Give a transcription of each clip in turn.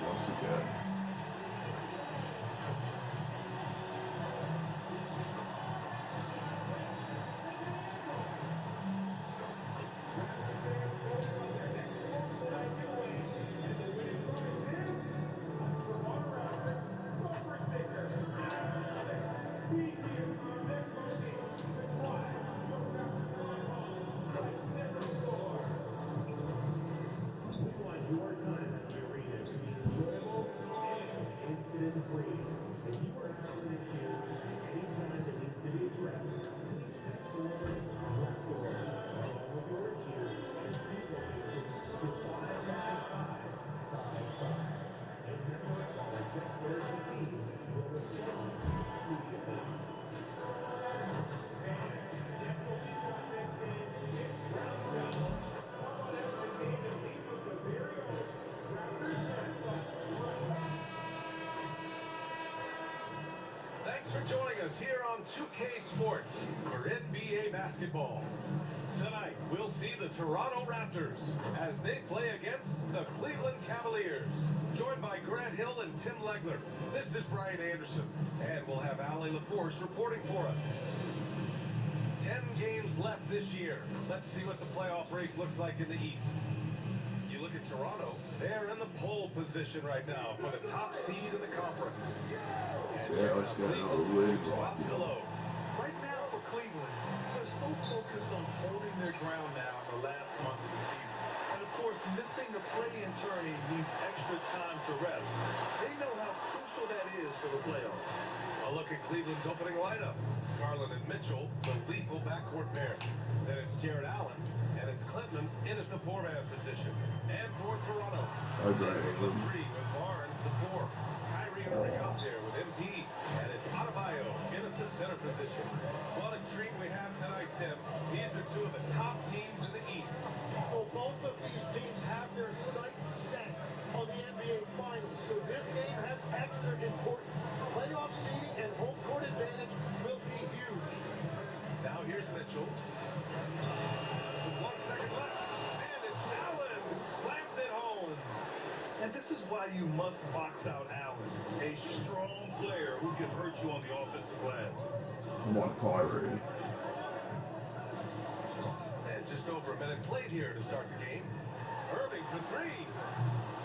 lost once again. Thanks for joining us here on 2K Sports for NBA basketball. Tonight, we'll see the Toronto Raptors as they play against the Cleveland Cavaliers. Joined by Grant Hill and Tim Legler, this is Brian Anderson, and we'll have Allie LaForce reporting for us. 10 games left this year. Let's see what the playoff race looks like in the East. You look at Toronto, they're in the pole position right now for the top seed in the conference. Yeah, let's get another win. Right now for Cleveland, they're so focused on holding their ground now in the last month of the season. And of course, missing the play-in tourney means extra time to rest. They know how crucial that is for the playoffs. A look at Cleveland's opening lineup. Garland and Mitchell, the lethal backcourt pair. Then it's Jared Allen, and it's Clinton in at the four-man position. And for Toronto, the three with Barnes, the four. Kyrie and Rick out there with MP, and it's Adebayo in at the center position. What a treat we have tonight, Tim. These are two of the top teams in the East. Well, both of these teams have their sights set on the NBA Finals, so this game has extra importance. Playoff seeding and home court advantage will be huge. Now here's Mitchell. With 1 second left, and it's Allen who slams it home. And this is why you must box out Allen, a strong player who can hurt you on the offensive glass. Come on, Kyrie. And just over a minute played here to start the game. Irving for three.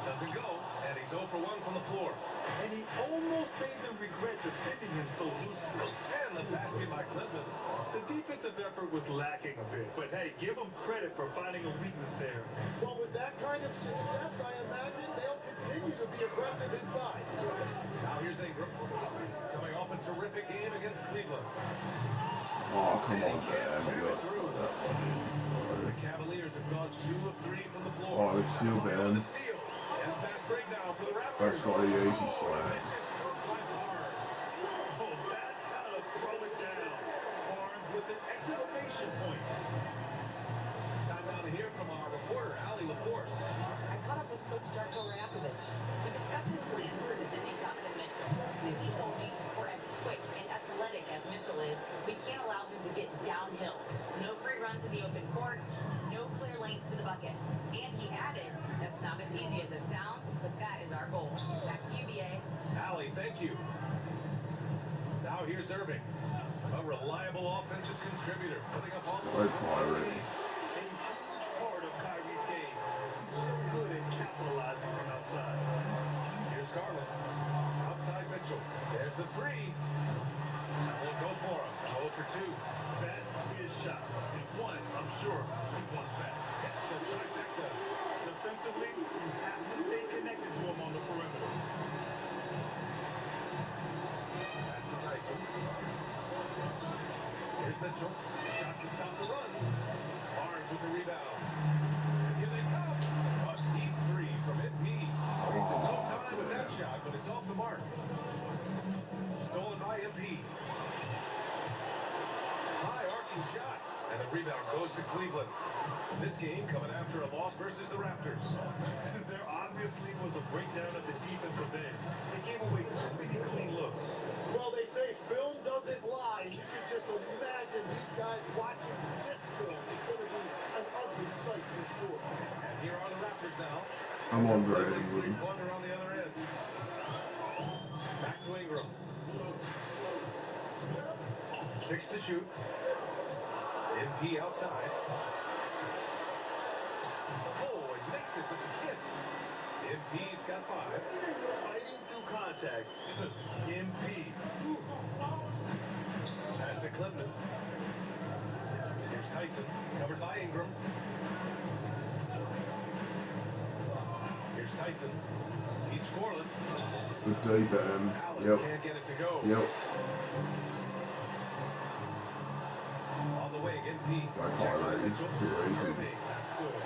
Doesn't go, and he's 0 for 1 from the floor. And he almost made them regret defending him so loosely. And the basket by Cleveland. The defensive effort was lacking a bit, but hey, give them credit for finding a weakness there. Well, with that kind of success, I imagine they'll continue to be aggressive inside. Now here's Ingram. Coming off a terrific game against Cleveland. Oh, come on, man. You gotta throw that one. The Cavaliers have gone 2 of 3 from the floor. Oh, it's still bad. The steal. And a fast breakdown for the Raptors. That's not an easy slam. Oh, that's how to throw it down. Barnes with an exclamation point. Time now to hear from our reporter, Allie LaForce. I caught up with Coach Darko Rajakovic. We discussed his plans for defending Donovan Mitchell. And he told me, for as quick and athletic as Mitchell is, we can't allow him to get downhill. No free runs in the open court, no clear lanes to the bucket. And he added, that's not as easy as it sounds, but that is our goal. Back to you, BA. Allie, thank you. Now here's Irving. A reliable offensive contributor, putting up all Right, Kyrie. A huge part of Kyrie's game. He's so good at capitalizing from outside. Here's Garland. Outside Mitchell. There's the three. They'll go for him. 0 for 2. That's his shot. And one, I'm sure, he wants back. That's the trifecta. Defensively, you have to stay connected to him on the perimeter. Pass to Tyson. Here's Mitchell. Shot to stop the run. Barnes with the rebound. And here they come. A deep three from MP. Wasted no time with that shot, but it's off the mark. Stolen by MP. High arcing shot. And the rebound goes to Cleveland. This game coming after a loss versus the Raptors. There obviously was a breakdown at the defensive end. They gave away too many clean looks. Well, they say film doesn't lie. You can just imagine these guys watching this film. It's going to be an ugly sight for sure. And here are the Raptors now. I'm on Cleveland's Brady. three-pointer on the other end. 6 to shoot. MP outside. Oh, he makes it with the kiss. MP's got 5. Fighting through contact. MP. Pass to Cleveland. Here's Tyson, covered by Ingram. Here's Tyson. He's scoreless. Good day, Ben. Allen Yep. can't get it to go. Yep. On the wing, MP. By Kyrie. Too easy. That's good.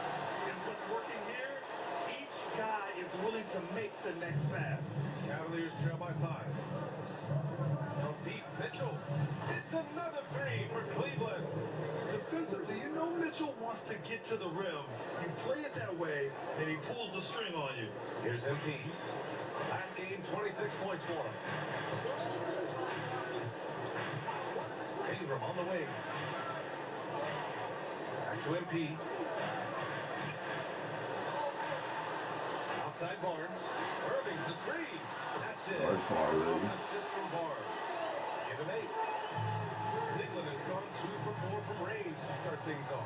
And what's working here? Each guy is willing to make the next pass. Cavaliers trail by 5. From Pete Mitchell. It's another 3 for Cleveland. Defensively, you know Mitchell wants to get to the rim. You play it that way, and he pulls the string on you. Here's MP. Last game, 26 points for him. Ingram on the wing. Back to MP. Outside Barnes. Irving's a 3. That's it. By Kyrie. Assist from Barnes. Give him 8. Cleveland has gone 2 for 4 from range to start things off.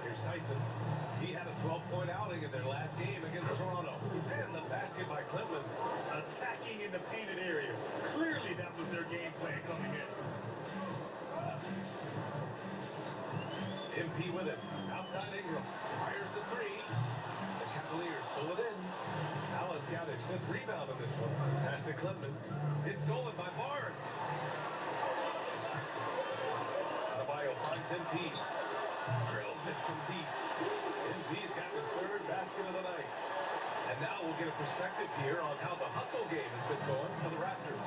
Here's Tyson. He had a 12-point outing in their last game against Toronto. And the basket by Cleveland. Attacking in the painted area. Clearly, that was their game plan coming in. MP with it. Outside Ingram. Fires the 3. The Cavaliers pull it in. Allen's got his 5th rebound on this one. Pass to Cleveland. It's stolen by Barnes. Adebayo finds MP. Drills it from deep. MP's got his 3rd basket of the night. And now we'll get a perspective here on how the hustle game has been going for the Raptors.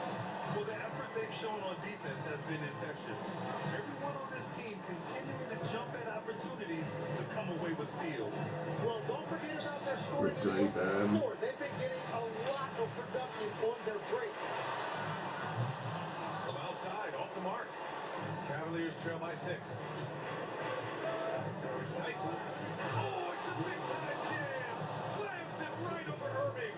Well, the effort they've shown on defense has been infectious. Everyone on this team continuing to jump at opportunities to come away with steals. Well, don't forget about their scoring. Good day, Ben. They've been getting a lot of production on their break. From outside, off the mark. Cavaliers trail by 6. There's Tyson. Oh, it's a big time jam. Slams it right over Irving.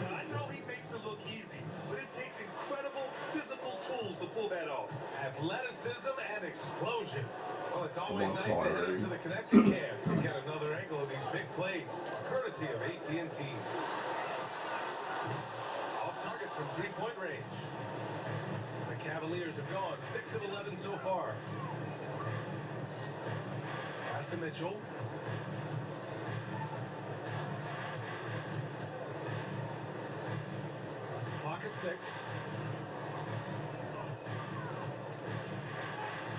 Now, I know he makes it look easy, but it takes incredible physical tools to pull that off. Athleticism and explosion. Well, it's always Come on, nice to head Kyrie. up to the connecting cam to get another angle of these big plays, courtesy of AT&T. Off target from 3-point range. The Cavaliers have gone 6 of 11 so far. Pass to Mitchell. Clock at 6.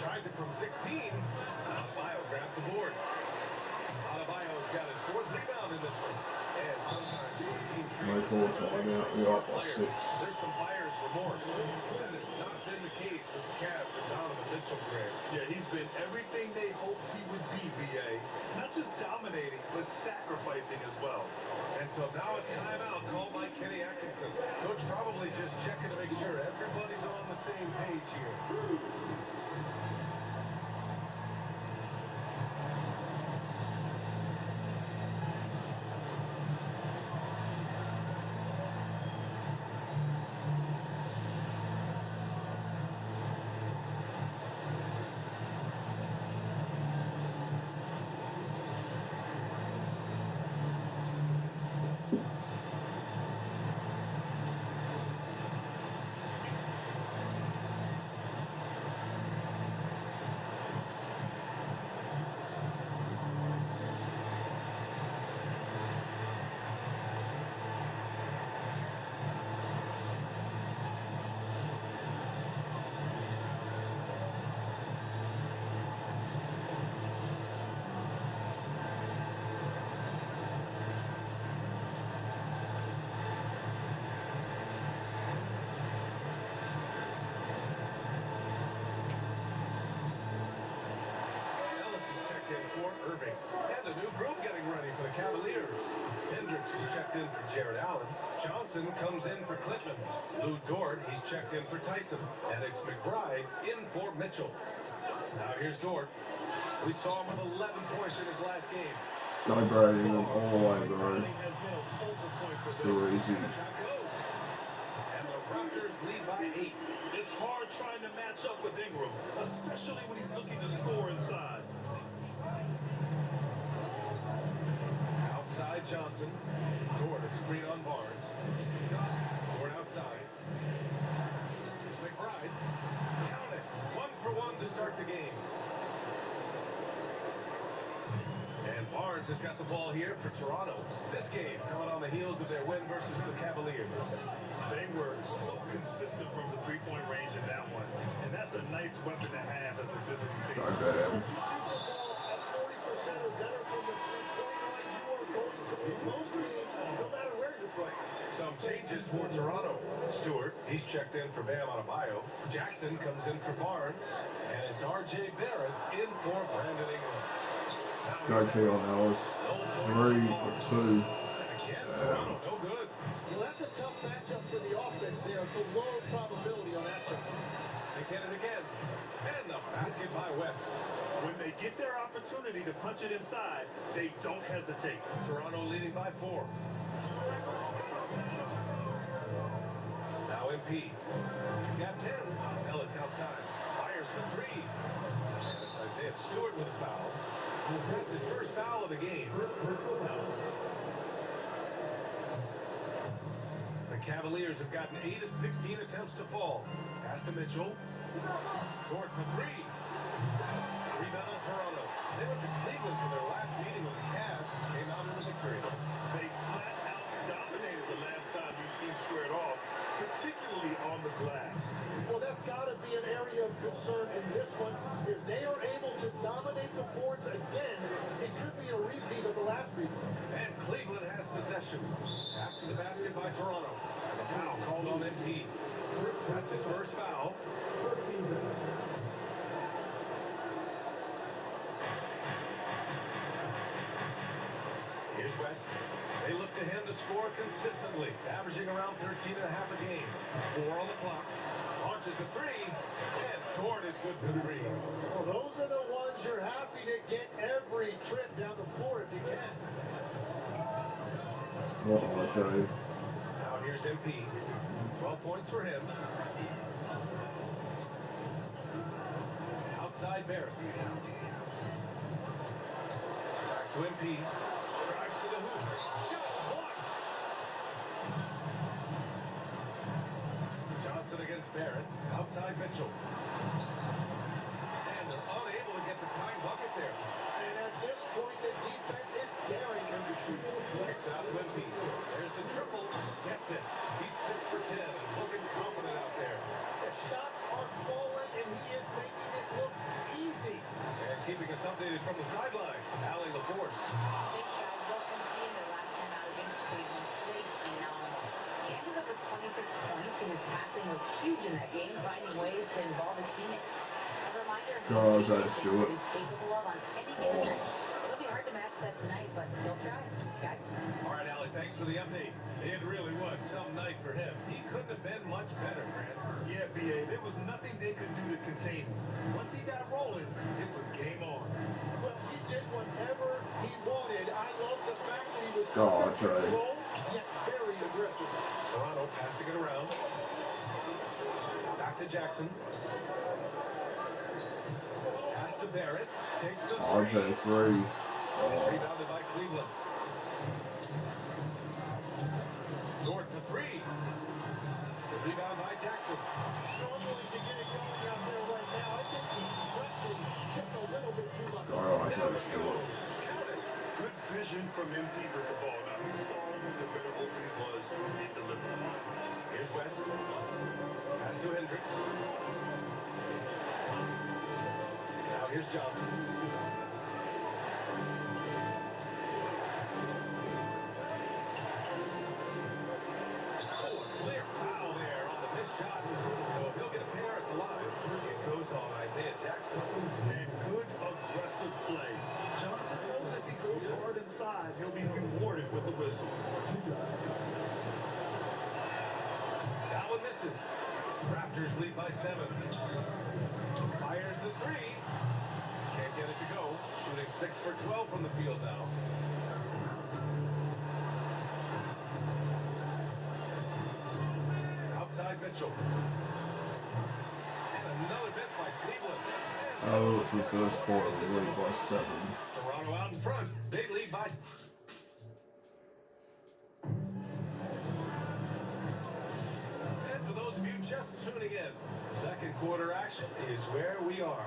Tries it from 16. Adebayo grabs the board. Adebayo's got his 4th rebound in this one. And sometimes the team Michael, timeout. We're up by 6. There's some buyer's remorse. That has not been the case with the Cavs and Donovan Mitchell, Greg. Yeah, he's been everything they hoped he would be, BA. Not just dominating, but sacrificing as well. And so now a timeout called by Kenny Atkinson. Coach probably just checking to make sure everybody's on the same page here. Irving. And a new group getting ready for the Cavaliers. Hendricks is checked in for Jared Allen. Johnson comes in for Clinton. Lou Dort, he's checked in for Tyson. And it's McBride in for Mitchell. Now here's Dort. We saw him with 11 points in his last game. Vibrating them all the way, bro. Has been a focal point for them. Too easy. And the Raptors lead by hard trying to match up with Ingram, especially when he's looking to score inside. Outside Johnson. Toward a screen on Barnes. Toward outside. Here's McBride. Count it. 1-for-1 to start the game. And Barnes has got the ball here for Toronto. This game coming on the heels of their win versus the Cavaliers. They were so consistent from the three-point range in that one. And that's a nice weapon to have as a visiting team. Not bad. Shoot the ball at 40% or better from the three-point line, you are going to win most games, no matter where you play. Some changes for Toronto. Stewart, he's checked in for Bam Adebayo. Jackson comes in for Barnes. And it's R.J. Barrett in for Brandon Ingram. Got Keon Ellis. 3 or 2. Again, Toronto, no good. Well, that's a tough matchup for the offense there. It's a low probability on that shot. They get it again. And the basket by West. When they get their opportunity to punch it inside, they don't hesitate. Toronto leading by 4. Now MP. He's got 10. Ellis outside. Fires for 3. And it's Isaiah Stewart with a foul. That's his first foul of the game. The Cavaliers have gotten 8 of 16 attempts to fall. Pass to Mitchell. Dort for 3. Rebound on Toronto. They went to Cleveland for their last meeting with the Cavs. Came out with a victory. They flat out dominated the last time these teams squared off, particularly on the glass. Well, that's got to be an area of concern in this one. If they are able to dominate the boards again, it could be a repeat of the last meeting. And Cleveland has possession. After the basket by Toronto. And the foul called on MP. That's his first foul. Here's West. They look to him to score consistently, averaging around 13 and a half a game. 4 on the clock. Launches a 3. And Dort is good for 3. Well, those are the ones you're happy to get every trip down the floor if you can. What will I tell you? Now here's MP. 12 points for him. Outside Barrett. Back to MP. Drives to the hoop. Shot blocked. Johnson against Barrett. Outside Mitchell. And they're unable to get the tying bucket there. And at this point, the defense is daring him to shoot. Kicks it out to MP. There's the triple. Gets it. He's 6 for 10. Looking confident out there. The shots are falling, and he is making it look easy. And keeping us updated from the sideline. Allie LaForce. Thanks, guys. Welcome to their last time out against Cleveland. Played phenomenal. He ended up with 26 points, and his passing was huge in that game, finding ways to involve his teammates. A reminder of Oh, is that Stewart? he's capable of on any given night. It'll be hard to match that tonight, but he'll try. Guys. All right, Allie, thanks for the update. It really was some night for him. He couldn't have been much better, Grant. Yeah, BA, there was nothing they could do to contain him. Once he got rolling, it was game on. Well, he did whatever he wanted. I love the fact that he was God, under Trey. control, yet very aggressive. Toronto passing it around. Back to Jackson. Pass to Barrett. Takes the RJ 3. Rebounded by Cleveland. Dort for 3. The rebound by Jackson. Struggling to get it going out there right now. I think he's pressing just a little bit too much. Oh, I said Stewart. Good vision from MP with the ball. Now he saw where the opening was and delivered. Here's West. Pass to Hendricks. Now here's Johnson. Oh, a clear foul there on the missed shot. So he'll get a pair at the line. It goes on Isaiah Jackson. And good aggressive play. Johnson knows if he goes hard inside, he'll be rewarded with the whistle. That one misses. Raptors lead by 7. Fires the 3. Can't get it to go. Shooting 6 for 12 from the field now. Outside Mitchell. Oh, for the first quarter, we lead by 7. Toronto out in front. Big lead by... And for those of you just tuning in, second quarter action is where we are.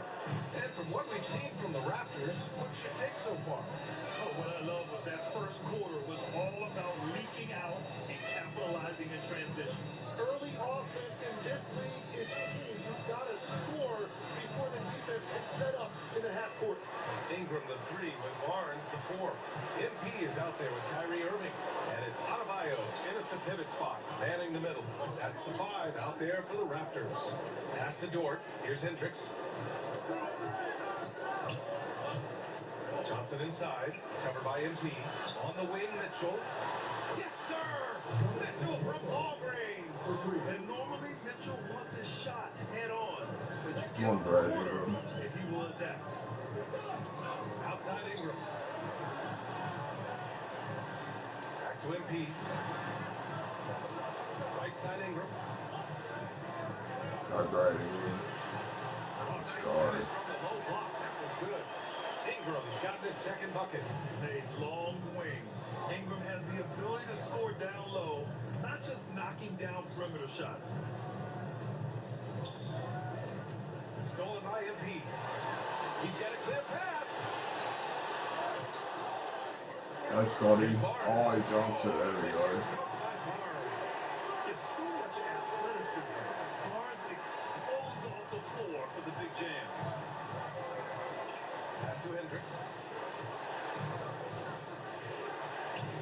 And from what we've seen from the Raptors, what's your take so far? Oh, what I love was that first quarter was all about leaking out and capitalizing in transition. Early offense in this league is key. You've got to score before the defense can set up in the half court. Ingram the 3 with Barnes the 4. MP is out there with Kyrie Irving. And it's Adebayo in at the pivot spot, manning the middle. That's the 5 out there for the Raptors. Pass to Dort. Here's Hendricks. Johnson inside, covered by MP. On the wing, Mitchell. Yes, sir! Mitchell from long range. And normally Mitchell wants his shot head on. But you Come give on, him a Brad, corner Ingram. and he will adapt. Outside Ingram. Back to MP. Right side Ingram. Got Brad Ingram. Let's go. From the low block, that was good. Ingram's got his second bucket. A long wing. Ingram has the ability to score down low, not just knocking down perimeter shots. Stolen by MP. He's got a clear path. Go, Scotty. Oh, he dunks it. There we go. It's so much athleticism. Barnes explodes off the floor for the big jam. Pass to Hendricks.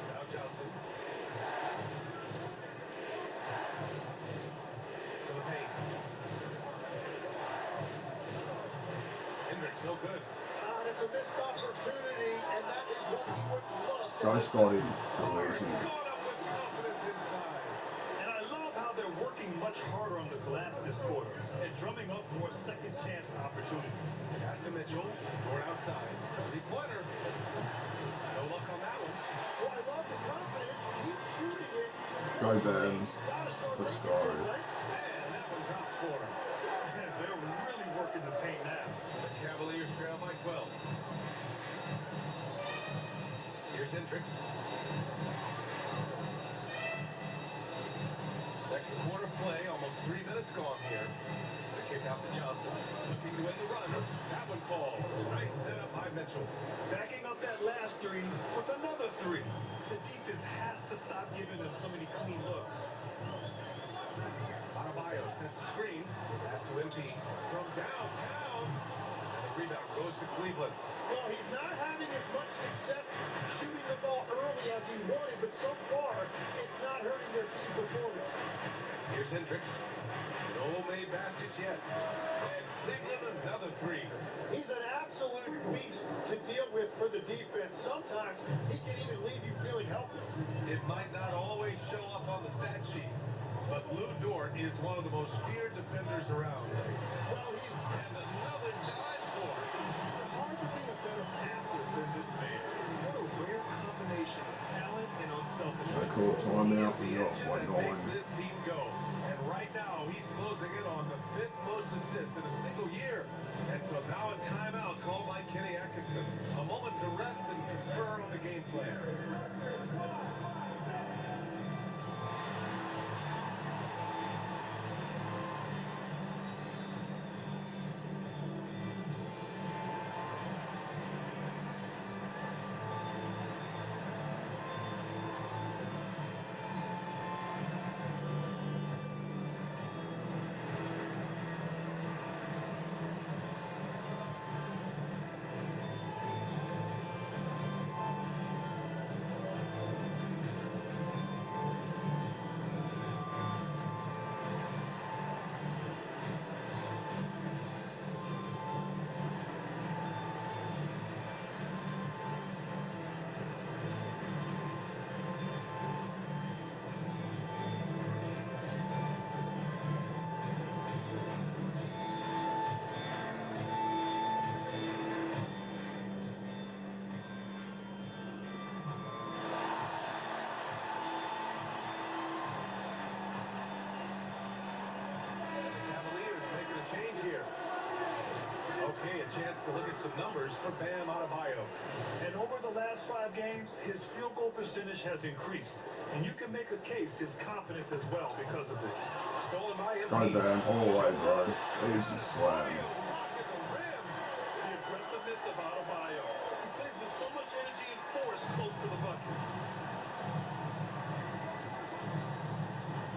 Now Johnson. To the paint. Hendricks, no good. It's a missed opportunity, and that is what he would love. Go, Scotty. Too easy. Caught up with confidence inside. And I love how they're working much harder on the glass this quarter and drumming up more second chance opportunities. Pass to Mitchell. Going outside. Three-pointer. No luck on that one. Well, I love the confidence. Keep shooting it. Go, Ben. Let's go. And that one drops for him. They're really working the paint now. The Cavaliers trail by 12. Here's Hendricks. Second quarter play, almost 3 minutes gone here. The kick out to Johnson. Looking to win the run. That one falls. Nice setup by Mitchell. Backing up that last 3 with another 3. The defense has to stop giving them so many clean looks. Adebayo sets a screen. Pass to MP from downtown. And the rebound goes to Cleveland. Well, he's not having as much success shooting the ball early as he wanted, but so far, it's not hurting their team performance. Here's Hendricks. No made baskets yet. And Cleveland another 3. He's an absolute beast to deal with for the defense. Sometimes he can even leave you feeling helpless. It might not always show up on the stat sheet, but Lou Dort is one of the most feared defenders around. Well, he's And another dime for him. Hard to be a better passer than this man. What a rare combination of talent and unselfishness. I call timeout. We got That one makes going. this team go. And right now, he's closing in on the 5th most assists in a single year. And so now a timeout called by Kenny Atkinson. A moment to rest and confer on the game plan. Okay, a chance to look at some numbers for Bam Adebayo. And over the last 5 games, his field goal percentage has increased. And you can make a case his confidence as well because of this. Stolen by Go MP. Bam, all the way, bro. Easy slam. The aggressiveness of Adebayo. He plays with so much energy and force close to the bucket.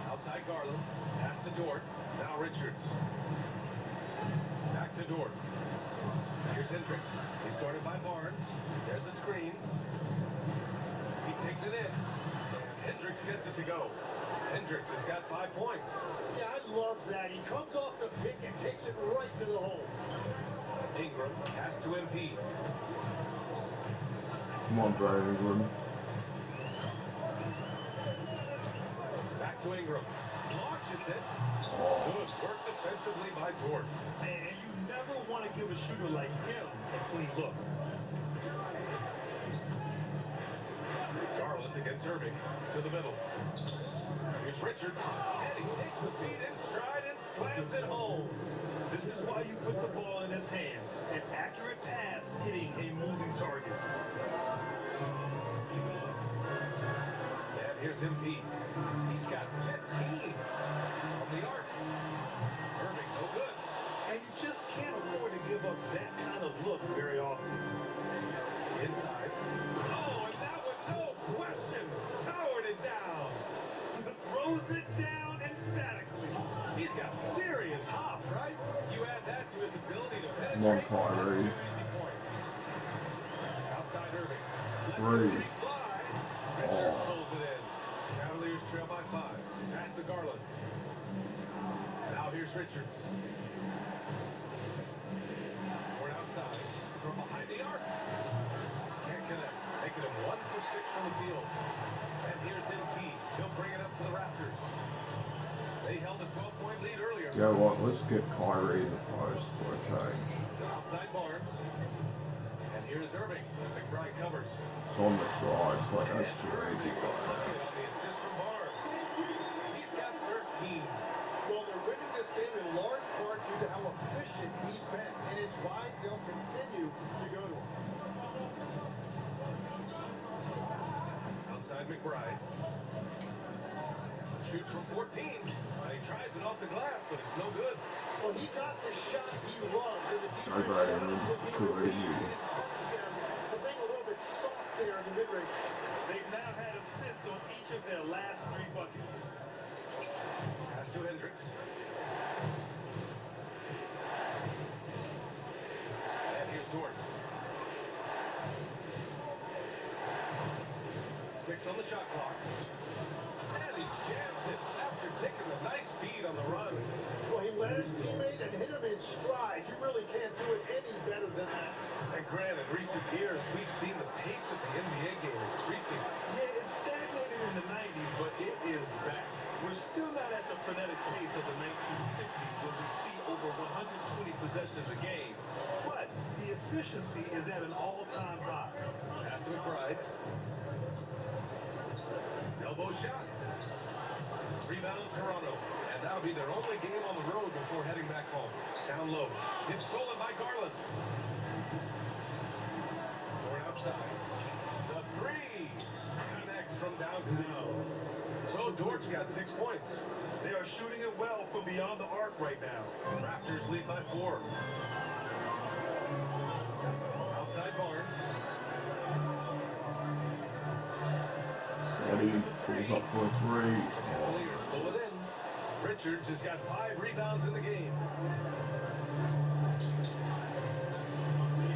Outside Garland. Pass to Dort. Now Richards. Back to Dort. Here's Hendricks. He's guarded by Barnes. There's a screen. He takes it in. And Hendricks gets it to go. Hendricks has got 5 points. Yeah, I love that. He comes off the pick and takes it right to the hole. Ingram pass to MP. Come on, bro, England. Back to Ingram. Launches it. Good work defensively by Dort. And you never want to give a shooter like him a clean look. Garland against Irving to the middle. Here's Richards. And he takes the feet in stride and slams it home. This is why you put the ball in his hands. An accurate pass hitting a moving target. And here's MP. He's got 15 from the arc. Irving, no good. And you just can't afford to give up that kind of look very often. Inside. Oh, and that one, no question, towered it down. Throws it down emphatically. He's got serious hops, right? You add that to his ability to Come on, penetrate. Kyrie. That's 2 easy points. Outside Irving. Lets Three. the three fly. Richards pulls it in. Cavaliers trail by 5. Pass to Garland. Now here's Richards. Toward outside. From behind the arc. Can't connect. Making him 1 for 6 from the field. And here's MP. He'll bring it up for the Raptors. They held a 12-point lead earlier. You know what? Let's get Kyrie in the post for a change. Outside Barnes. And here's Irving. McBride covers. It's on the drives, like that's too easy right Bucket now. on the assist from Barnes. He's got 13. Well, they're winning this game in large part due to how efficient he's been, and it's why they'll continue to go to him. Outside McBride. Shoots from 14. He tries it off the glass, but it's no good. Well, he got the shot he loves, and the Go defense Brady, has too easy. to being a little bit soft there in the mid-range. They've now had assists on each of their last 3 buckets. Pass to Hendricks. And here's Dort. 6 on the shot clock. And he jams it after taking a nice feed on the run. Well, he led his teammate and hit him in stride. You really can't do it any better than that. And granted, in recent years, we've seen the pace of the NBA game increasing. Yeah, it stagnated in the 90s, but it is back. We're still not at the frenetic pace of the 1960s when we see over 120 possessions a game. But the efficiency is at an all-time high. Pass to McBride. Elbow shot. Rebound Toronto. And that'll be their only game on the road before heading back home. Down low. It's stolen by Garland. Or outside. The 3 connects from downtown. So Dort's got 6 points. They are shooting it well from beyond the arc right now. Raptors lead by 4. Outside Barnes. Steady, pulls up for a 3. Cavaliers pull it in. Richards has got 5 rebounds in the game.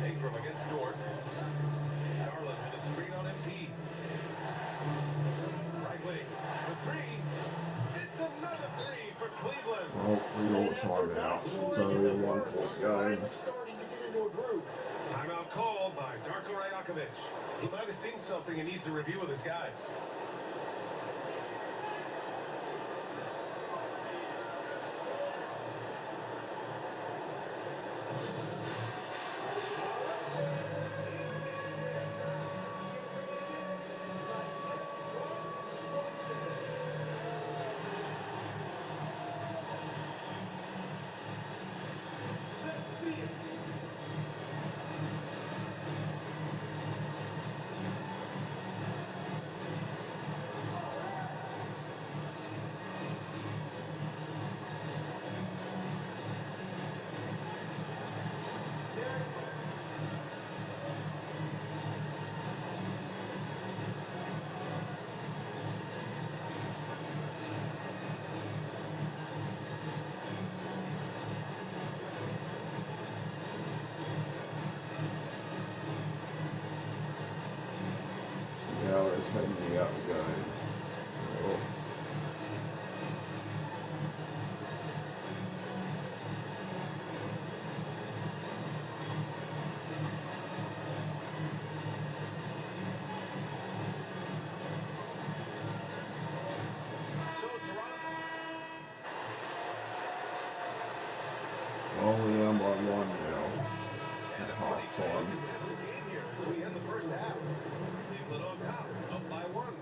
Ingram against Dort. Garland with a screen on MP. Right wing for 3. It's another 3 for Cleveland. Well, we all timeouts. It's only a 1-point game. Starting to get into a groove. Timeout called by Darko Rajakovic. He might have seen something and needs to review with his guys. Only down by 1 now. And At a half pretty time. contested game here as we end the first half. Cleveland on top, up by 1.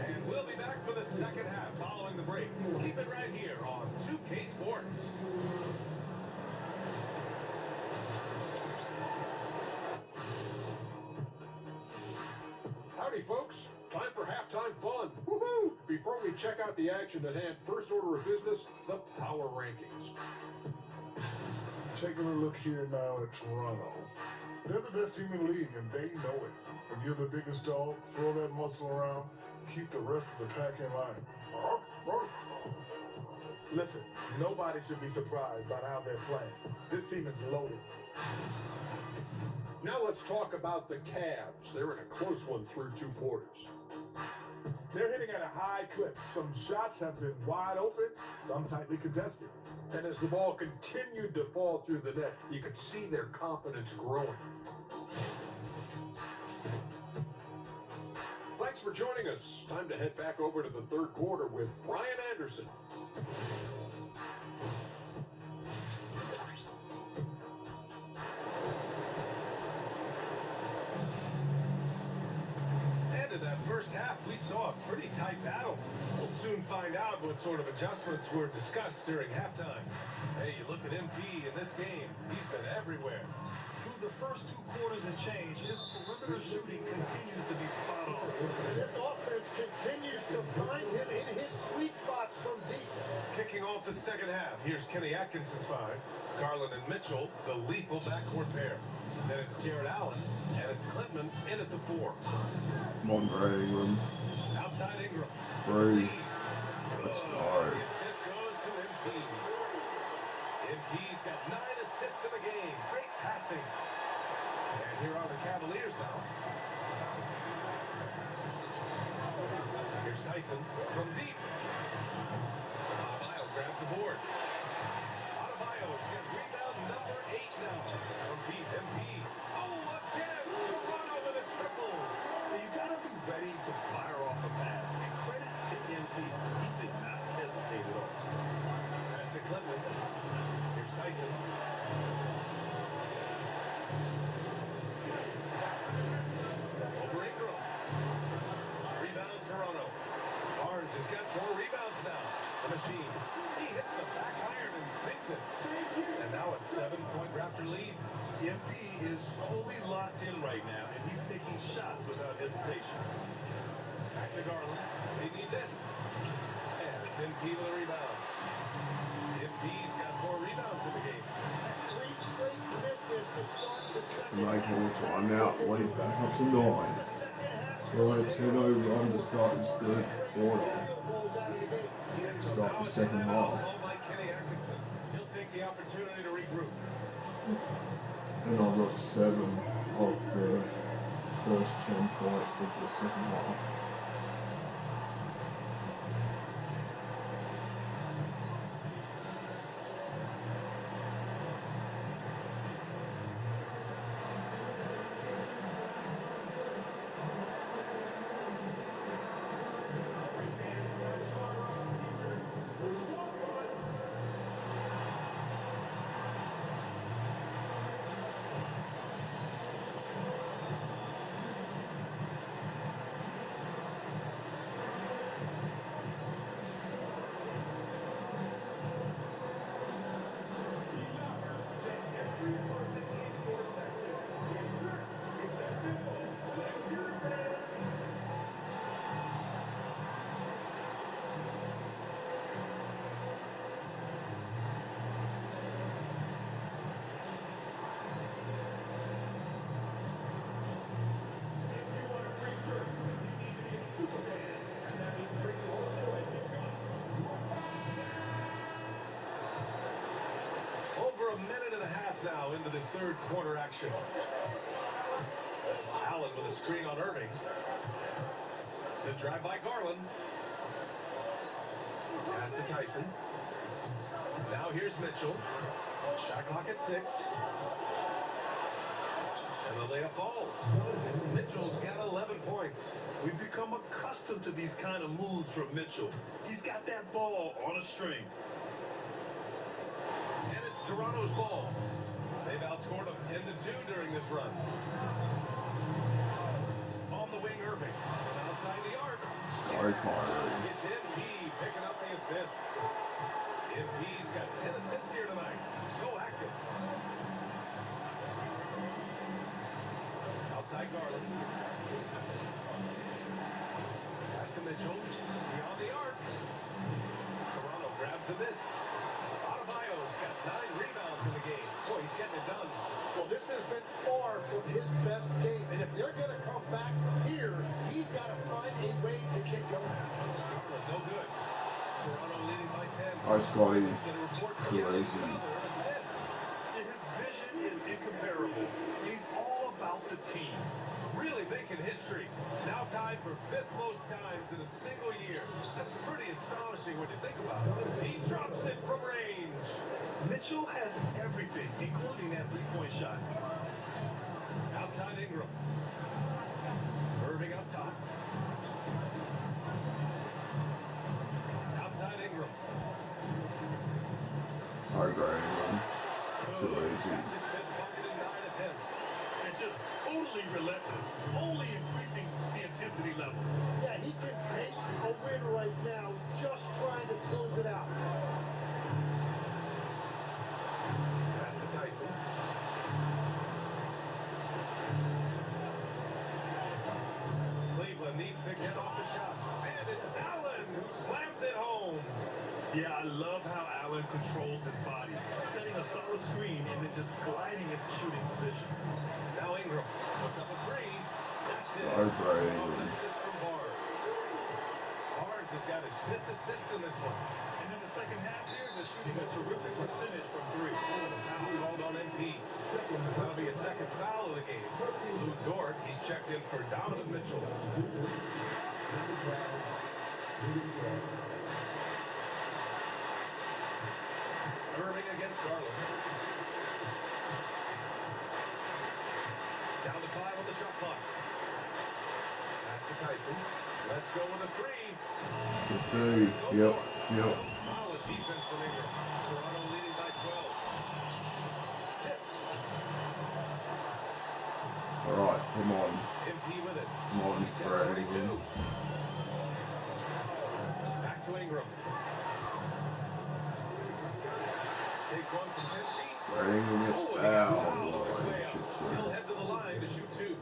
And we'll be back for the second half following the break. Keep it right here on 2K Sports. Howdy, folks. Time for halftime fun. Woohoo! Before we check out the action at hand, first order of business, the power rankings. Taking a look here now at Toronto. They're the best team in the league, and they know it. When you're the biggest dog, throw that muscle around, keep the rest of the pack in line. Listen, nobody should be surprised by how they're playing. This team is loaded. Now let's talk about the Cavs. They're in a close one through 2 quarters. They're hitting at a high clip. Some shots have been wide open, some tightly contested. And as the ball continued to fall through the net, you could see their confidence growing. Thanks for joining us. Time to head back over to the third quarter with Brian Anderson. And in that first half, we saw a pretty tight battle. We'll soon find out what sort of adjustments were discussed during halftime. Hey, you look at MP in this game, he's been everywhere. Through the first 2 quarters and change, his perimeter shooting continues to be spot on. This offense continues to find him in his sweet spots from deep. Kicking off the second half, here's Kenny Atkinson's 5. Garland and Mitchell, the lethal backcourt pair. Then it's Jared Allen, and it's Clinton in at the 4. Come on, Gray Ingram. Outside Ingram. Gray. Let's The go. assist goes to MP. MP's got 9 assists in the game. Great passing. And here are the Cavaliers now. Here's Tyson from deep. Adebayo grabs the board. Adebayo's got rebound number 8 now. From deep, MP. Oh, again! Toronto with a triple. You gotta be ready to fire off a pass. And credit to MP, he did not hesitate at all. Pass to Cleveland. Here's Tyson. Over Ingram. Rebound Toronto. Barnes has got 4 rebounds now. The machine. He hits the back iron and sinks it. And now a 7-point Raptor lead. MP is fully locked in right now, and he's taking shots without hesitation. Back to Garland. They need this. And it's MP with a rebound. MP's got 4 rebounds in the game. 3 straight misses to start the second Make half. all the time out. Lead back up to 9. The second half. We're on a 2-0 run to start this third quarter. Field goals out of the game. Start the second Timeout half. called by Kenny Atkinson. He'll take the opportunity to regroup. And I've got 7 of the first 10 points of the second half. Over a minute and a half now into this third quarter action. Allen with a screen on Irving. The drive by Garland. Pass to Tyson. Now here's Mitchell. Shot clock at 6. And the layup falls. Mitchell's got 11 points. We've become accustomed to these kind of moves from Mitchell. He's got that ball on a string. And it's Toronto's ball. They've outscored them 10-2 during this run. On the wing, Irving. Outside the arc. Scary Kyrie. It's MP picking up the assist. MP's got 10 assists here tonight. So active. Outside Garland. Pass to Mitchell. Beyond the arc. Toronto grabs the miss. Adebayo's got 9 rebounds in the game. Boy, he's getting it done. Well, this has been far from his best game, and if they're going to come back here, he's got to find a way to get going. Garland, no good. Toronto leading by 10. Hi, Scotty. Too easy. His vision is incomparable. He's all about the team. Really making history. Now tied for 5th most times in a single year. That's pretty astonishing when you think about it. He drops it from range. Mitchell has everything, including that three-point shot. Outside Ingram. Irving up top. Outside Ingram. Hi, Graham. Too easy. That's his 5th bucket in 9 attempts. And just totally relentless, only increasing the intensity level. Yeah, he can taste a win right now, just trying to close it out. Pass to Tyson. Cleveland needs to get off the shot. And it's Allen who slams it home. Yeah, I love how Allen controls his body, setting a solid screen and then just gliding into shooting position. Now Ingram puts up a 3. That's it. Hi, Graham. Off assist from Barnes. Barnes has got his 5th assist in this one. And in the second half here, they're shooting a terrific percentage from 3. Foul called on MP. That'll be a 2nd foul of the game. Lou Dort, he's checked in for Donovan Mitchell. Irving against Garland. Down to 5 on the shot clock. Pass to Tyson. Let's go with a 3. Good D. Yep. Solid defense from Ingram. Toronto leading by 12. Tipped. Alright, come on. MP with it. Come on, He's got 22. Graham. Back to Ingram. Takes one from 10 feet. Graham gets Oh, fouled. and Shit, he'll too. head to the line to shoot 2.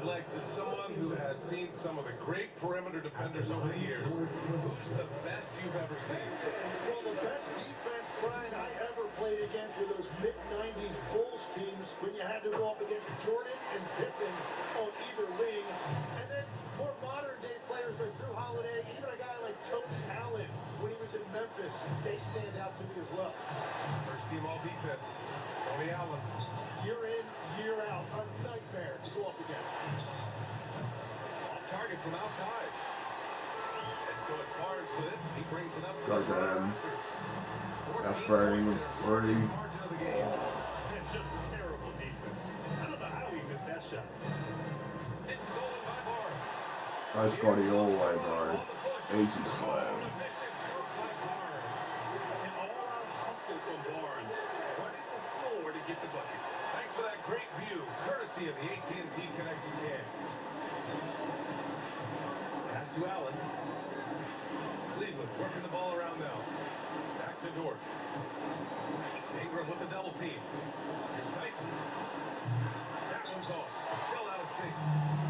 Legs is someone who has seen some of the great perimeter defenders over the years. Who's the best you've ever seen? Well, the best defense, Brian, I ever played against were those mid-90s Bulls teams when you had to go up against Jordan and Pippen on either wing. And then more modern-day players like Drew Holiday, even a guy like Tony Allen when he was in Memphis, they stand out to me as well. First team all defense. Tony Allen. Year in, year out, a nightmare to go up against. Off target from outside. And so it's Barnes with it. He brings it up for Go, the Toronto Dan. Raptors. That's 14 Graham points with is 3. margin of the game. And just terrible defense. I don't know how he missed that shot. It's stolen by Barnes. Hi, Scotty, all the way, bro. On the push. Easy slam. Vicious stroke by Barnes. An all-out hustle from Barnes, running the floor to get the bucket. Thanks for that great view, courtesy of the AT&T Connected Cam. Pass to Allen. Cleveland working the ball around now. Back to Dort. Ingram with the double team. Here's Tyson. That one's off. Still out of sync.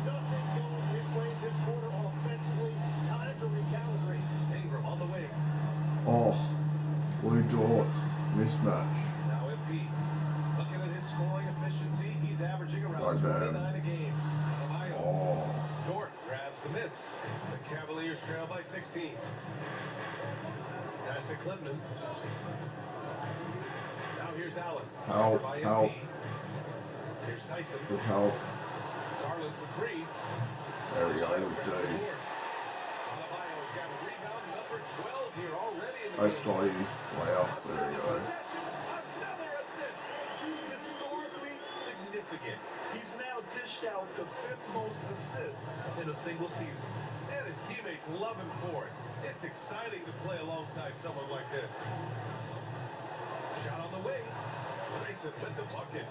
Nothing going his way this quarter offensively. Time to recalibrate. Ingram on the wing. Oh, Blue Dort. Mismatch. Now MP. Looking at his scoring efficiency, he's averaging around Like that. 29 a game. Adebayo. Oh, Dort grabs the miss. The Cavaliers trail by 16. Pass to Clevland. Now here's Allen. Help, By MP. help. Here's Tyson. good help. Garland for 3. There we go, Grabs good the D. board. Adebayo's got a rebound number 12 here already in the Hi, game. Scotty. Way up. There we go. Another assist. Historically significant. He's now dished out the 5th most assists in a single season. And his teammates love him for it. It's exciting to play alongside someone like this. wing. Tyson with the bucket.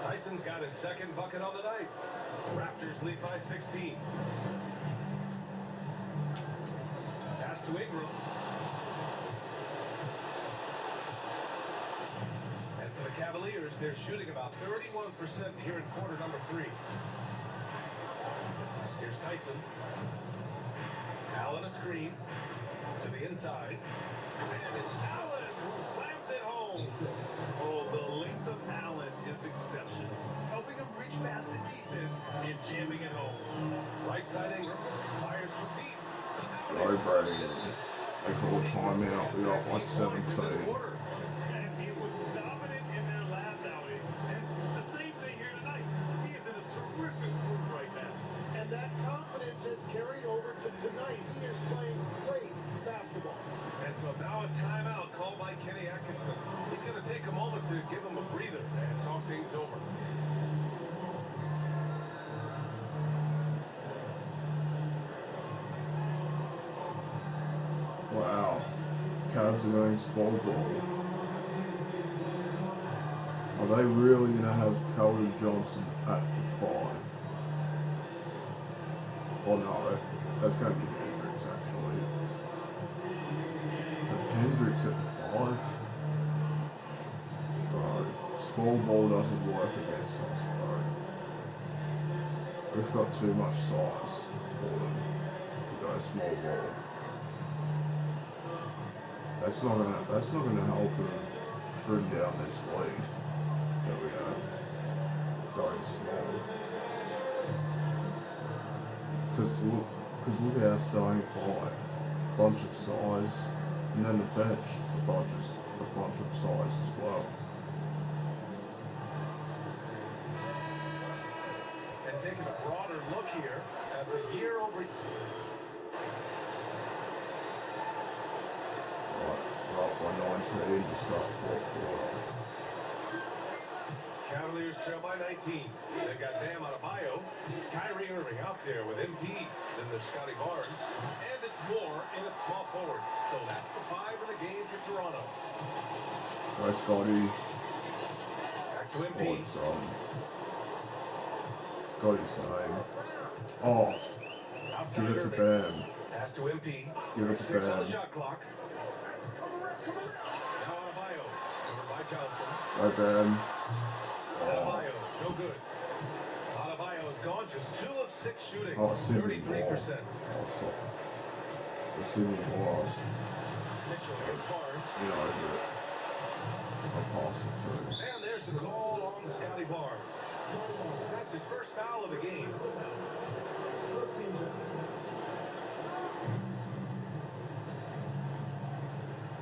Tyson's got his second bucket on the night. Raptors lead by 16. Pass to Ingram. And for the Cavaliers, they're shooting about 31% here in quarter number 3. Here's Tyson. Allen a screen to the inside. And it's Allen who slams it home. Oh, the length of Allen is exceptional. Helping him reach past the defense and jamming it home. Right side Ingram fires from deep. Go Brady. They call timeout. We got by 17. And he was dominant in their last outing. And the same thing here tonight. He is in a terrific mood right now. And that confidence has carried over to tonight. He is playing great basketball. And so now a timeout called by Kenny Atkinson. He's going to take a moment to give him a breather and talk things over. Wow. Cavs are going small ball. Are they really going to have Calvin Johnson at the 5? Oh no, that's going to be Hendricks actually. But Hendricks at the 5? Bro, small ball doesn't work against us, bro. We've got too much size for them to go small ball. That's not gonna help them trim down this lead that we have going small. Because look at our starting 5, bunch of size, and then the bench, a bunch of size as well. And taking a broader look here at the year over. We're up by 19 to start fourth quarter. Cavaliers trail by 19. They've got Bam Adebayo, Kyrie Irving out there with MP, then there's Scotty Barnes, and it's Moore in at small forward. So that's the 5 in the game for Toronto. Hi Scotty. Back to Oh, MP. it's Scotty's name. Oh, Outside give it to Irving. Bam. Pass to MP. Give it to 6 on the Bam. shot clock. Now Adebayo, covered by Johnson. Go Bam. Adebayo, no good. Adebayo is gone, just 2 of 6 shooting, Oh, Sydney 33%. Wall. Oh, stop. The Sydney Walls. Mitchell against Barnes. You know, I'll pass it to. And there's the call on Scotty Barnes. That's his first foul of the game.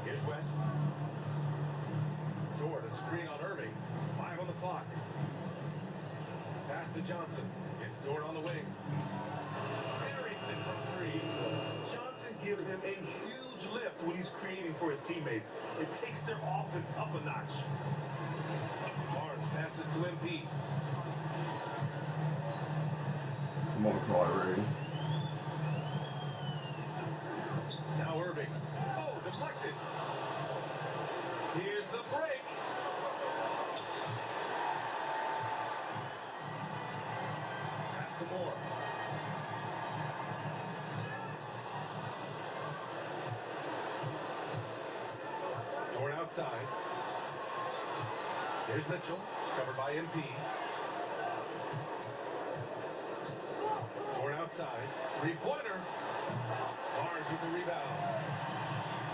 Here's West. Dort, a screen on Irving. 5 on the clock. Pass to Johnson. It's Dort on the wing. Carries it from 3. Johnson gives them a huge lift when he's creating for his teammates. It takes their offense up a notch. Barnes passes to MP. Come on, Kyrie. Now Irving. Oh, deflected. Here's the break. Pass to Moore. Torn outside. Here's Mitchell, covered by MP. Torn outside. 3-pointer. Barnes with the rebound.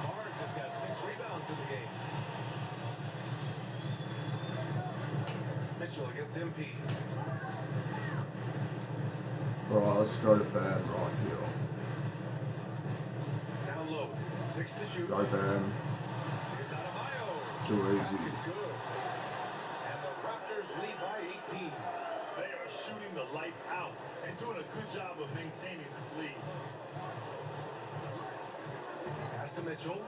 Barnes has got 6 rebounds in the game. Mitchell against MP. Right, let's go to Bam right here. Down low. 6 to shoot. Go Bam. Here's Adebayo. Too easy. Basket's good. And the Raptors lead by 18. They are shooting the lights out and doing a good job of maintaining this lead. Pass to Mitchell.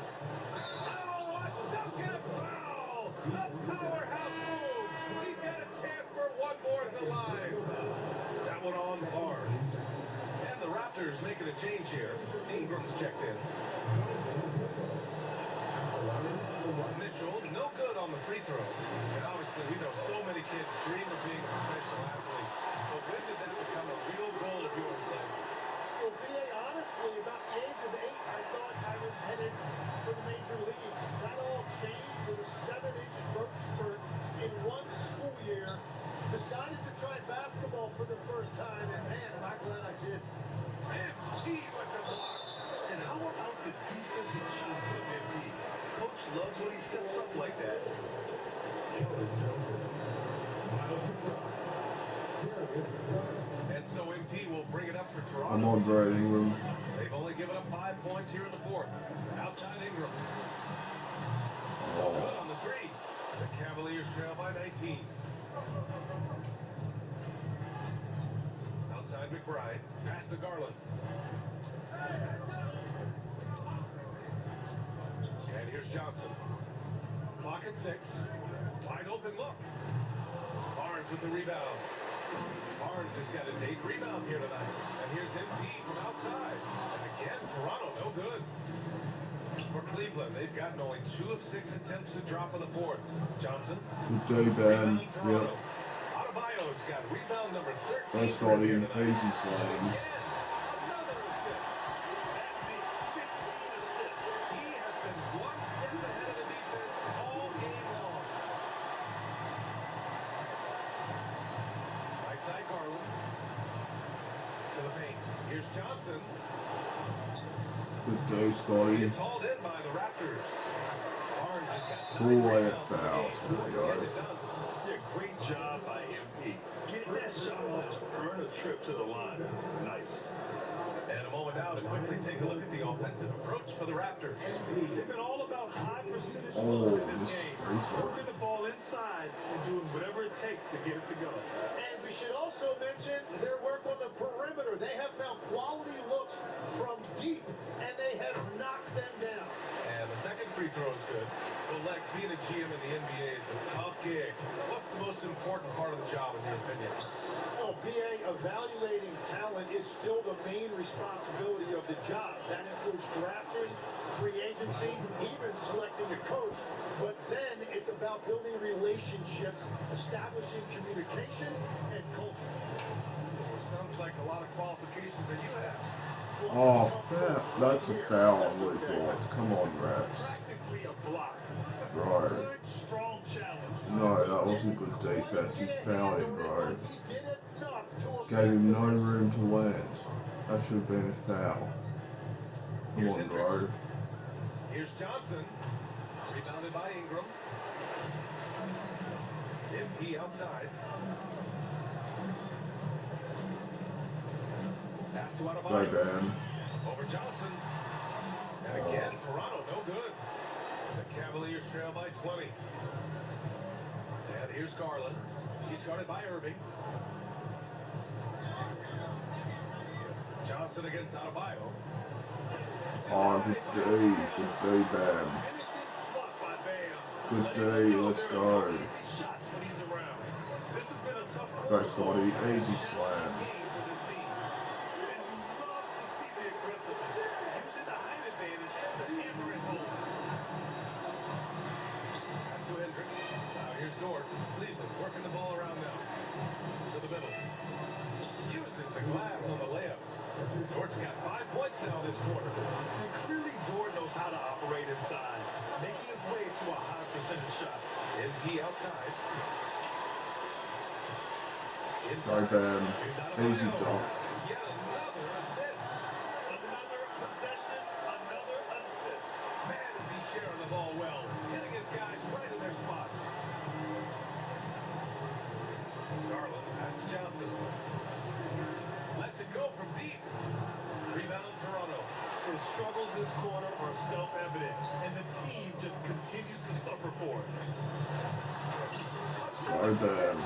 Oh, a dunk and a foul! The powerhouse moves. He's got a chance for one more at the line. That one on Barnes. And the Raptors make making a change here. Ingram's checked in. Mitchell, no good on the free throw. And obviously, we know so many kids dream of being a professional athlete. But when did that become a real goal of yours, Lex? Well, BA, honestly, about the age of 8, I thought I was headed for the major leagues. That all changed with a 7-inch growth spurt in one school year. Decided to try basketball for the first time, and man, am I glad I did. MP with the block. And how about the defensive chops of MP? Coach loves when he steps up like that. And so MP will bring it up for Toronto. I'm on Brad Ingram. They've only given up 5 points here in the fourth. Outside Ingram. Oh. Good on the three. The Cavaliers trail by 19. Outside McBride. Pass to Garland. And here's Johnson. Clock at 6. Wide open look. Barnes with the rebound. Barnes has got his 8th rebound here tonight. And here's MP from outside. And again, Toronto no good. For Cleveland, they've gotten only 2 of 6 attempts to drop in the fourth. Johnson. Good day, Ben. Rebound, Toronto. Yep. Adebayo's got rebound number 13. Nice for him Scotty. here tonight. Easy slam. Another assist. That makes 15 assists. He has been one step ahead of the defense all game long. Right side Garland. To the paint. Here's Johnson. Good day, Scotty. It's hauled in by the Raptors. Barnes has got Pull 9 away a rebounds. foul. There we go. Get it done. Yeah, great job by MP. Getting that shot off to earn a trip to the line. Nice. And a moment now to quickly take a look at the offensive approach for the Raptors. They've been all about high percentage Oh, looks in this missed game. free throw. Working the ball inside and doing whatever it takes to get it to go. And we should also mention their work on the perimeter. They have found quality looks from deep, and they have knocked them down. And the second free throw is good. Well, Lex, being a GM in the NBA is a tough gig. What's the most important part of the job, in your opinion? Well, BA, evaluating talent is still the main responsibility of the job. That includes drafting, free agency, even selecting a coach. But then it's about building relationships, establishing communication, and culture. Well, sounds like a lot of qualifications that you have. Oh, foul. That's a foul, I really thought. Come on, refs. Practically a block. Bro. Good, strong challenge. No, that wasn't good defense. He fouled him, bro. He did enough to Gave him no room to land. That should have been a foul. Come on, bro. Here's Johnson. Rebounded by Ingram. MP outside. Pass to Go, Adebayo. Ben. Over Johnson. And again, Toronto no good. The Cavaliers trail by 20. And here's Garland. He's guarded by Irving. Johnson against Adebayo. Oh, good day. Good day, Ben. Innocent spot by Bam. Good day. Let's go. Easy shots when he's around. This has been a tough Go, quarter. Scotty. Easy slam. Game for this team. And you love to see the aggressiveness, using the height advantage to hammer it home. Pass to Hendricks. Now here's Dort. Cleveland working the ball around now. To the middle. Uses the glass on the layup. Dort's got 5 points now this quarter. And clearly Dort knows how to operate inside, making his way to a high percentage shot. MP outside. Go, Ben. Easy dunk. Yet another assist. Another possession, another assist. Man, is he sharing the ball well. Hitting his guys right in their spots. Garland, pass to Johnson. Lets it go from deep. Rebound Toronto. The struggles this quarter are self-evident, and the team just continues to suffer for it. Go, Ben.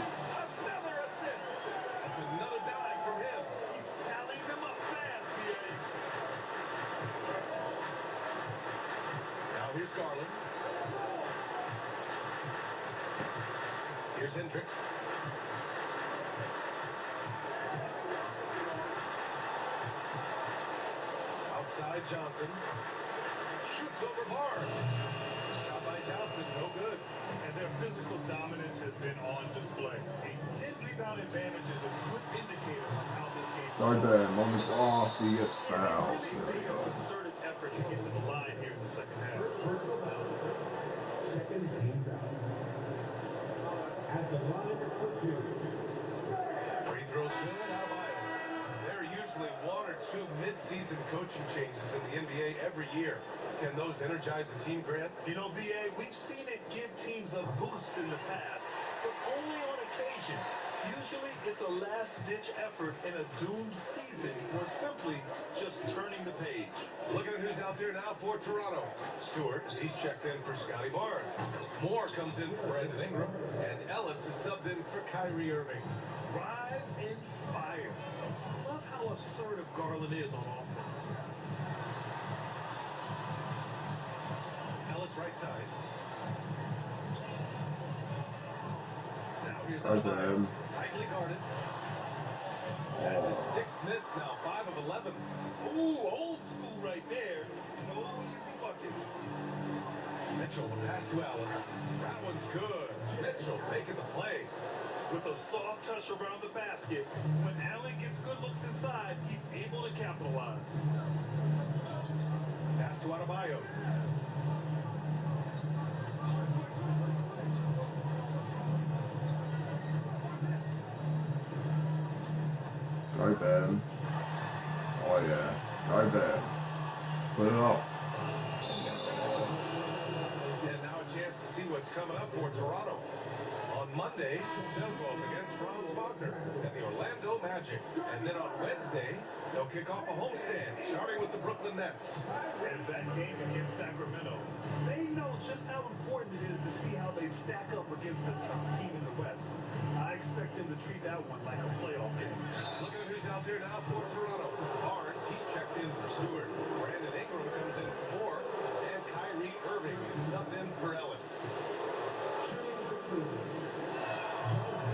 Another assist. That's another dime from him. He's tallying them up fast, BA. Now here's Garland. Here's Hendricks. side, Johnson. Shoots over Barnes. Shot by Johnson, no good. And their physical dominance has been on display. A 10-rebound advantage is a good indicator of how this game Go bam on the glass, he gets fouled. really There we made a go. concerted effort to get to the line here in the second half. Second team foul. At the line for two. Free throws good. How about it? There are usually one or two mid-season coaching changes in the NBA every year. Can those energize a team, Grant? You know, B.A., we've seen it give teams a boost in the past, but only on occasion. Usually it's a last-ditch effort in a doomed season or simply just turning the page. Looking at who's out there now for Toronto. Stewart, he's checked in for Scotty Barnes. Moore comes in for Brandon Ingram, and Ellis is subbed in for Kyrie Irving. Rise and fire. Love how assertive Garland is on offense. Ellis right side. Now here's Go Adebayo. bam. Tightly guarded. That's his sixth miss now, 5 of 11. Ooh, old school right there. No easy buckets. Mitchell, the pass to Allen. That one's good. Mitchell making the play. With a soft touch around the basket, when Allen gets good looks inside, he's able to capitalize. Pass to Adebayo. Go bam. Oh yeah. Go bam. Put it up. And now a chance to see what's coming up for Toronto. On Monday, they'll go up against Franz Wagner and the Orlando Magic. And then on Wednesday, they'll kick off a homestand, starting with the Brooklyn Nets. And that game against Sacramento, they know just how important it is to see how they stack up against the top team in the West. I expect them to treat that one like a playoff game. Looking at who's out there now for Toronto. Barnes, he's checked in for Stewart. Brandon Ingram comes in for Moore. And Kyrie Irving is subbed in for Ellis.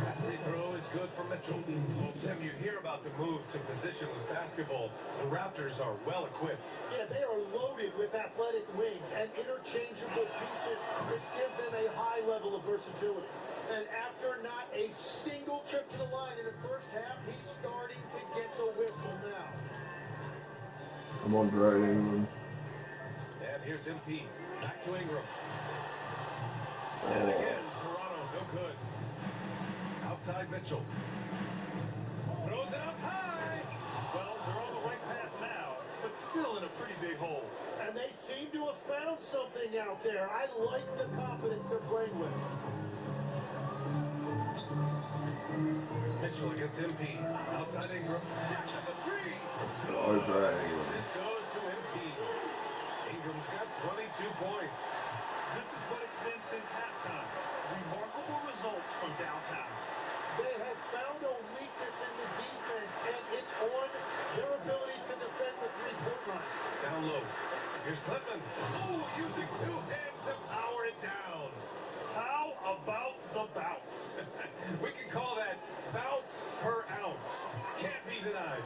That free throw is good for Mitchell. Well, Tim, you hear about the move to positionless basketball. The Raptors are well equipped. Yeah, they are loaded with athletic wings and interchangeable pieces, which gives them a high level of versatility. And after not a single trip to the line in the first half, he's starting to get the whistle now. Come on, Brandon Ingram. And here's MP. Back to Ingram. And again, Toronto, no good. Outside Mitchell. Throws it up high. Well, they're on the right path now, but still in a pretty big hole. And they seem to have found something out there. I like the confidence they're playing with. Mitchell against MP. Outside Ingram. Tips of the three. Let's go, Brandon. This goes to MP. Ingram's got 22 points. This is what it's been since halftime. Remarkable results from downtown. They have found a weakness in the defense, and it's on their ability to defend the three-point line. Down low. Here's Clevland. Oh, using two hands to power it down. How about the bounce? We can call that bounce per ounce. Can't be denied.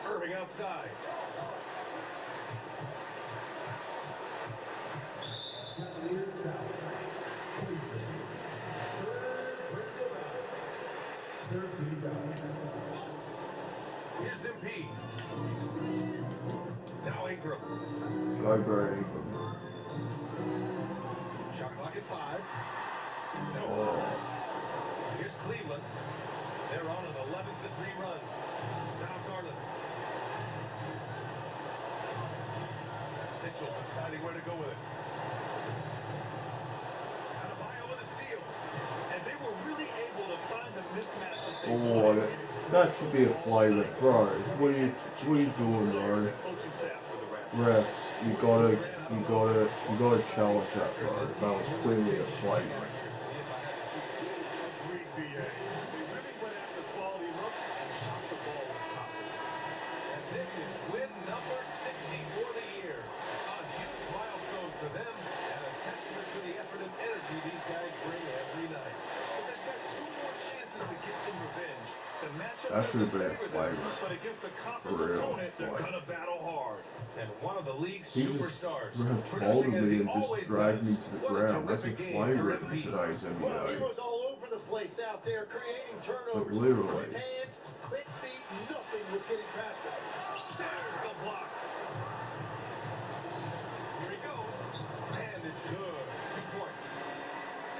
Irving outside. Here's MP. Now Ingram. Go, Brandon Ingram. Shot clock at 5. No. Oh. Here's Cleveland. They're on an 11-3 run. Now Garland. Mitchell deciding where to go with it. Adebayo with a steal. And they were really able to find the mismatch that they Oh, wanted. that should be a flavor, bro. What are you doing, bro? Coaching staff for the Raptors. Refs, you gotta challenge that, bro. That was clearly a flagrant. Agreed, B.A. They really went after quality looks and shot the ball with confidence. And this is win number 60 for the year. A huge milestone for them and a testament to the effort and energy these guys bring every night. But they've got two more chances to get some revenge. The matchup That should have been a flag. But against the For conference real. opponent, they're Like, gonna battle hard. And one of the league's he just superstars. grabbed hold producing of as me he and just always dragged me does. to the What a ground. That's a terrific game for flagrant in MP. today's Well, he NBA. was all over the place out there, creating turnovers. Like, literally. Quick hands, quick feet, nothing was getting past him. There's the block. Here he goes. And it's good. 2 points.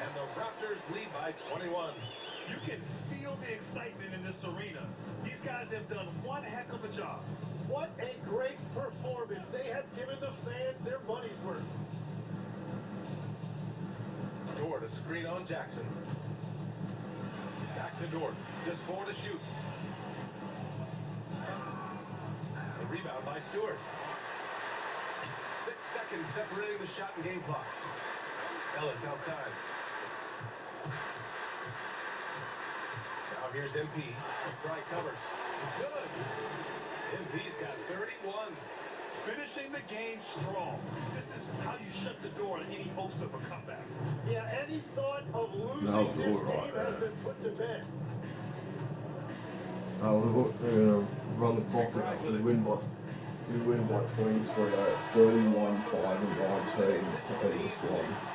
And the Raptors lead by 21. You can feel the excitement in this arena. These guys have done one heck of a job. What a great performance. They have given the fans their money's worth. Dort a screen on Jackson. Back to Dort. Just 4 to shoot. The rebound by Stewart. 6 seconds separating the shot and game clock. Ellis outside. Now here's MP. Bright covers. It's good. MP's got 31. Finishing the game strong. This is how you shut the door on any hopes of a comeback. Yeah, any thought of losing No, this Dort game right has there. been put to bed. They're gonna run the clock out. We win by 23. 31, 5, and 19 for this one.